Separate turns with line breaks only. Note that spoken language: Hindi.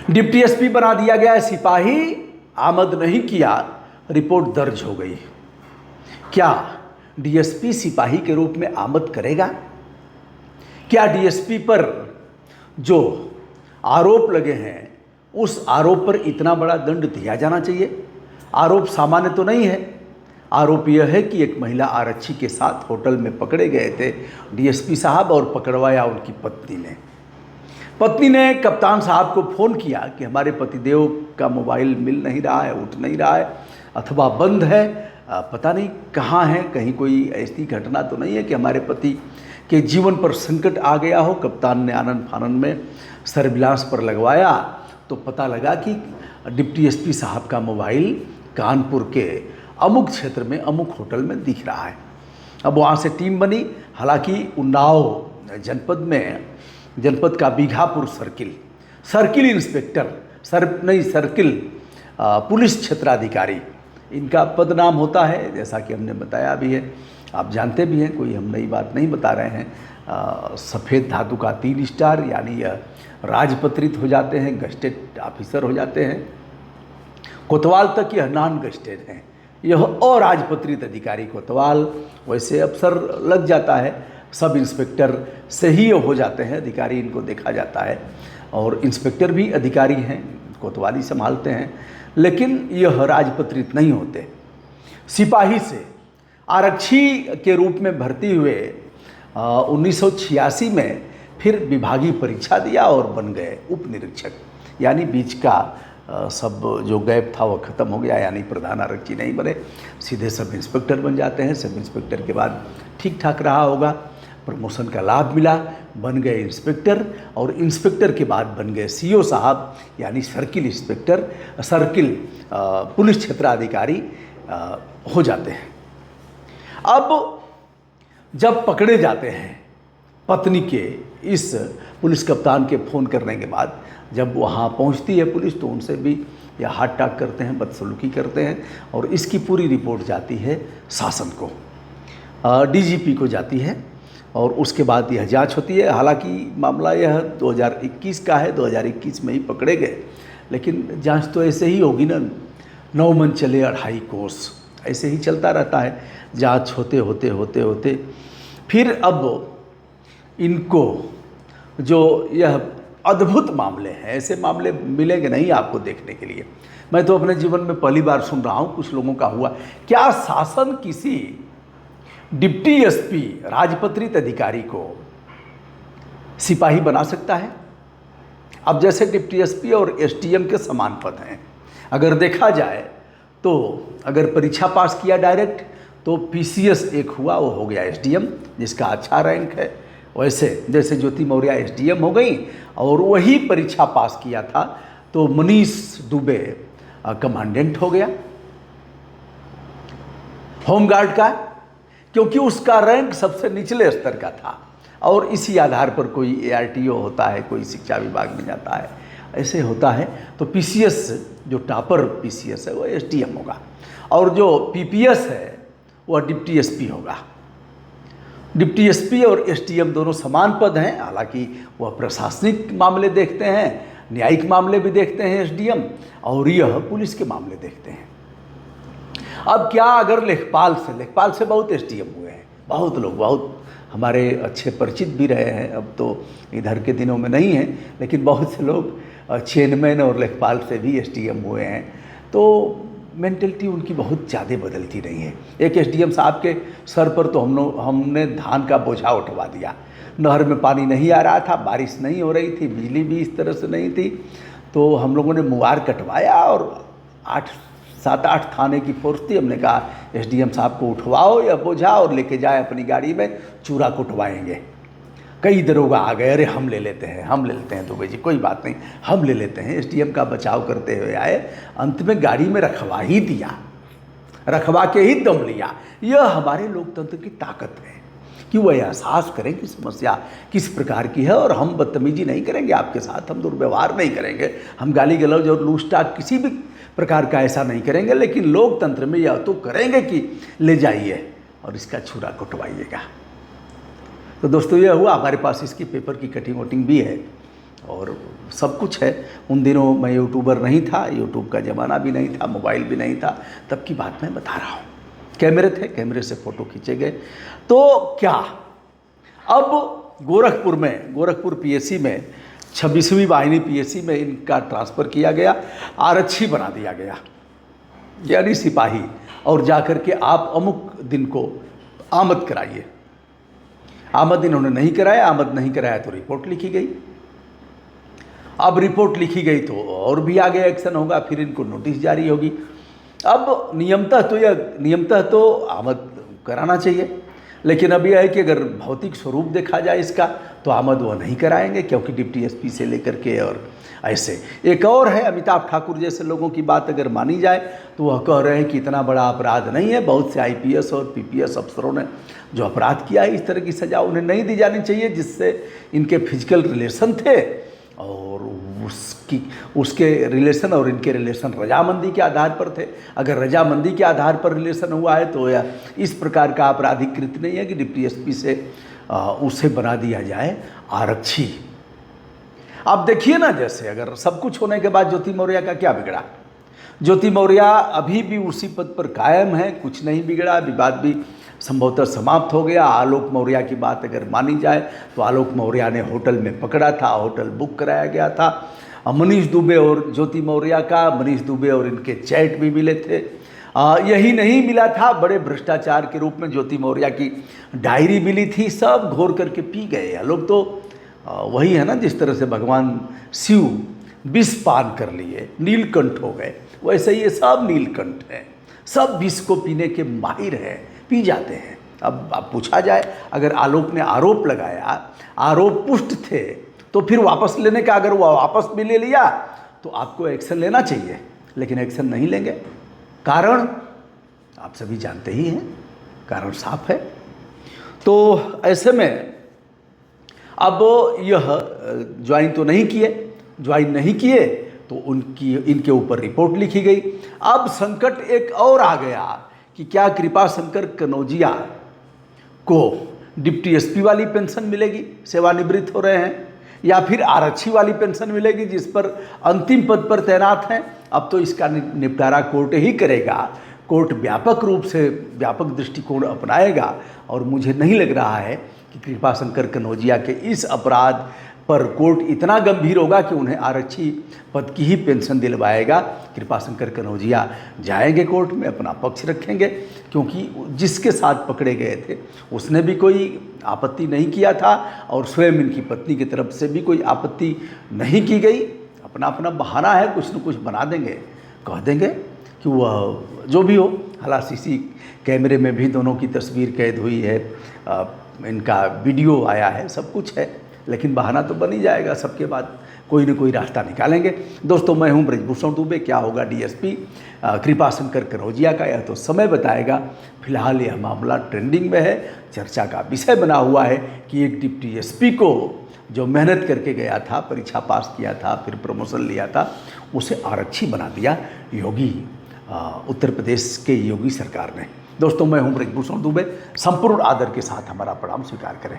डिप्टी एसपी बना दिया गया सिपाही, आमद नहीं किया, रिपोर्ट दर्ज हो गई। क्या डीएसपी सिपाही के रूप में आमद करेगा? क्या डीएसपी पर जो आरोप लगे हैं उस आरोप पर इतना बड़ा दंड दिया जाना चाहिए? आरोप सामान्य तो नहीं है। आरोप यह है कि एक महिला आरक्षी के साथ होटल में पकड़े गए थे डीएसपी साहब, और पकड़वाया उनकी पत्नी ने। पत्नी ने कप्तान साहब को फ़ोन किया कि हमारे पतिदेव का मोबाइल मिल नहीं रहा है, उठ नहीं रहा है, अथवा बंद है, पता नहीं कहाँ है, कहीं कोई ऐसी घटना तो नहीं है कि हमारे पति के जीवन पर संकट आ गया हो। कप्तान ने आनंद फानंद में सर्विलांस पर लगवाया तो पता लगा कि डिप्टी एसपी साहब का मोबाइल कानपुर के अमुक क्षेत्र में अमुक होटल में दिख रहा है। अब वहाँ से टीम बनी। हालांकि उन्नाव जनपद का Bighapur circle inspector circle police क्षेत्राधिकारी इनका पद नाम होता है, जैसा कि हमने बताया भी है, आप जानते भी हैं, कोई हम नई बात नहीं बता रहे हैं। सफ़ेद धातु का 3 स्टार, यानी यह राजपत्रित हो जाते हैं, गस्टेड ऑफिसर हो जाते हैं। कोतवाल तक यह नॉन गस्टेड हैं, यह अराजपत्रित अधिकारी कोतवाल, वैसे अफसर लग जाता है, सब इंस्पेक्टर से ही हो जाते हैं अधिकारी, इनको देखा जाता है। और इंस्पेक्टर भी अधिकारी हैं, कोतवाली संभालते हैं, लेकिन यह राजपत्रित नहीं होते। सिपाही से आरक्षी के रूप में भर्ती हुए 1986 में फिर विभागीय परीक्षा दिया और बन गए उप निरीक्षक, यानी बीच का सब जो गैप था वो ख़त्म हो गया, यानी प्रधान आरक्षी नहीं बने, सीधे सब इंस्पेक्टर बन जाते हैं। सब इंस्पेक्टर के बाद ठीक ठाक रहा होगा, प्रमोशन का लाभ मिला, बन गए इंस्पेक्टर, और इंस्पेक्टर के बाद बन गए सीओ साहब, यानी सर्किल पुलिस क्षेत्राधिकारी हो जाते हैं। अब जब पकड़े जाते हैं पत्नी के इस पुलिस कप्तान के फ़ोन करने के बाद, जब वहाँ पहुँचती है पुलिस तो उनसे भी या हाथ टाक करते हैं, बदसलूकी करते हैं, और इसकी पूरी रिपोर्ट जाती है शासन को, डीजीपी को जाती है, और उसके बाद यह जांच होती है। हालांकि मामला यह 2021 का है, 2021 में ही पकड़े गए, लेकिन जांच तो ऐसे ही होगी ना, 9 मन चले 2.5 कोस, ऐसे ही चलता रहता है। जांच होते होते फिर अब इनको जो यह अद्भुत मामले हैं, ऐसे मामले मिलेंगे नहीं आपको देखने के लिए। मैं तो अपने जीवन में पहली बार सुन रहा हूँ, कुछ लोगों का हुआ। क्या शासन किसी डिप्टी एसपी राजपत्रित अधिकारी को सिपाही बना सकता है? अब जैसे डिप्टी एसपी और एसडीएम के समान पद हैं, अगर देखा जाए तो अगर परीक्षा पास किया डायरेक्ट तो पीसीएस एक हुआ, वो हो गया एसडीएम जिसका अच्छा रैंक है। वैसे जैसे ज्योति मौर्य एसडीएम हो गई, और वही परीक्षा पास किया था तो मनीष दुबे कमांडेंट हो गया होमगार्ड का, क्योंकि उसका रैंक सबसे निचले स्तर का था, और इसी आधार पर कोई एआरटीओ होता है, कोई शिक्षा विभाग में जाता है, ऐसे होता है। तो पीसीएस जो टॉपर पीसीएस है वो एसडीएम होगा, और जो पीपीएस है वह डिप्टी एसपी होगा। डिप्टी एसपी और एसडीएम दोनों समान पद हैं, हालांकि वह प्रशासनिक मामले देखते हैं, न्यायिक मामले भी देखते हैं एसडीएम, और यह पुलिस के मामले देखते हैं। अब क्या अगर लेखपाल से बहुत एसडीएम हुए हैं, बहुत लोग, बहुत हमारे अच्छे परिचित भी रहे हैं, अब तो इधर के दिनों में नहीं है, लेकिन बहुत से लोग चेयरमैन और लेखपाल से भी एसडीएम हुए हैं। तो मेंटलिटी उनकी बहुत ज़्यादा बदलती नहीं है। एक एसडीएम साहब के सर पर तो हमने धान का बोझा उठवा दिया, नहर में पानी नहीं आ रहा था, बारिश नहीं हो रही थी, बिजली भी इस तरह से नहीं थी, तो हम लोगों ने मुआर कटवाया, और 7-8 थाने की फोर्स थी। हमने कहा एसडीएम साहब को उठवाओ यह बोझा और लेके जाए अपनी गाड़ी में, चूरा कुटवाएंगे। कई दरोगा आ गए, अरे हम ले लेते हैं दुबे जी, कोई बात नहीं, हम ले लेते हैं। एसडीएम का बचाव करते हुए आए, अंत में गाड़ी में रखवा ही दिया, रखवा के ही दम लिया। यह हमारे लोकतंत्र की ताकत है कि वह एहसास करें कि समस्या किस प्रकार की है, और हम बदतमीजी नहीं करेंगे आपके साथ, हम दुर्व्यवहार नहीं करेंगे, हम गाली गलौज और लूटटाट किसी भी प्रकार का ऐसा नहीं करेंगे, लेकिन लोकतंत्र में यह तो करेंगे कि ले जाइए और इसका छुरा कुटवाइएगा। तो दोस्तों यह हुआ, हमारे पास इसकी पेपर की कटिंग वटिंग भी है, और सब कुछ है। उन दिनों मैं यूट्यूबर नहीं था, यूट्यूब का ज़माना भी नहीं था, मोबाइल भी नहीं था, तब की बात मैं बता रहा हूँ। कैमरे थे, कैमरे से फ़ोटो खींचे गए। तो क्या अब गोरखपुर पीएससी में 26वीं वाहिनी पीएससी में इनका ट्रांसफ़र किया गया, आरक्षी बना दिया गया, यानी सिपाही, और जाकर के आप अमुक दिन को आमद कराइए। आमद इन्होंने नहीं कराया, आमद नहीं कराया तो रिपोर्ट लिखी गई। अब रिपोर्ट लिखी गई तो और भी आगे एक्शन होगा, फिर इनको नोटिस जारी होगी। अब नियमतः तो आमद कराना चाहिए, लेकिन अब यह है कि अगर भौतिक स्वरूप देखा जाए इसका तो आमद वह नहीं कराएंगे, क्योंकि डिप्टी एसपी से लेकर के और ऐसे। एक और है, अमिताभ ठाकुर जैसे लोगों की बात अगर मानी जाए तो वह कह रहे हैं कि इतना बड़ा अपराध नहीं है, बहुत से आईपीएस और पीपीएस अफसरों ने जो अपराध किया है, इस तरह की सज़ा उन्हें नहीं दी जानी चाहिए जिससे इनके फिजिकल रिलेशन थे और उसके रिलेशन और इनके रिलेशन रजामंदी के आधार पर थे। अगर रजामंदी के आधार पर रिलेशन हुआ है तो यह इस प्रकार का आपराधिक कृत्य नहीं है कि डिप्टी एसपी से उसे बना दिया जाए आरक्षी। आप देखिए ना, जैसे अगर सब कुछ होने के बाद ज्योति मौर्य का क्या बिगड़ा? ज्योति मौर्य अभी भी उसी पद पर कायम है, कुछ नहीं बिगड़ा, विवाद भी संभवतः समाप्त हो गया। आलोक मौर्य की बात अगर मानी जाए तो आलोक मौर्य ने होटल में पकड़ा था, होटल बुक कराया गया था। मनीष दुबे और ज्योति मौर्य का, मनीष दुबे और इनके चैट भी मिले थे। यही नहीं मिला था, बड़े भ्रष्टाचार के रूप में ज्योति मौर्य की डायरी मिली थी, सब घोर करके पी गए। लोग तो वही है ना, जिस तरह से भगवान शिव विष पान कर लिए नीलकंठ हो गए, वैसे ये सब नीलकंठ हैं, सब विष को पीने के माहिर हैं, पी जाते हैं। अब पूछा जाए, अगर आलोक ने आरोप लगाया, आरोप पुष्ट थे, तो फिर वापस लेने का, अगर वो वापस भी ले लिया तो आपको एक्शन लेना चाहिए, लेकिन एक्शन नहीं लेंगे। कारण आप सभी जानते ही हैं, कारण साफ है। तो ऐसे में अब यह ज्वाइन नहीं किए तो इनके ऊपर रिपोर्ट लिखी गई। अब संकट एक और आ गया कि क्या कृपाशंकर कनौजिया को डिप्टी एसपी वाली पेंशन मिलेगी, सेवानिवृत्त हो रहे हैं, या फिर आरक्षी वाली पेंशन मिलेगी जिस पर अंतिम पद पर तैनात हैं। अब तो इसका निपटारा कोर्ट ही करेगा। कोर्ट व्यापक रूप से व्यापक दृष्टिकोण अपनाएगा और मुझे नहीं लग रहा है कि कृपाशंकर कनौजिया के इस अपराध पर कोर्ट इतना गंभीर होगा कि उन्हें आरक्षी पद की ही पेंशन दिलवाएगा। कृपाशंकर कनौजिया जाएंगे कोर्ट में, अपना पक्ष रखेंगे, क्योंकि जिसके साथ पकड़े गए थे उसने भी कोई आपत्ति नहीं किया था और स्वयं इनकी पत्नी की तरफ से भी कोई आपत्ति नहीं की गई। अपना अपना बहाना है, कुछ न कुछ बना देंगे, कह देंगे कि वह जो भी हो। हालांकि सीसी कैमरे में भी दोनों की तस्वीर कैद हुई है, इनका वीडियो आया है, सब कुछ है, लेकिन बहाना तो बन ही जाएगा। सबके बाद कोई न कोई रास्ता निकालेंगे। दोस्तों, मैं हूं ब्रजभूषण दुबे। क्या होगा डीएसपी कृपाशंकर कनौजिया का, यह तो समय बताएगा। फिलहाल यह मामला ट्रेंडिंग में है, चर्चा का विषय बना हुआ है कि एक डिप्टी एसपी को जो मेहनत करके गया था, परीक्षा पास किया था, फिर प्रमोशन लिया था, उसे आरक्षी बना दिया योगी, उत्तर प्रदेश के योगी सरकार ने। दोस्तों, मैं हूं ब्रजभूषण दुबे। संपूर्ण आदर के साथ हमारा प्रणाम स्वीकार करें।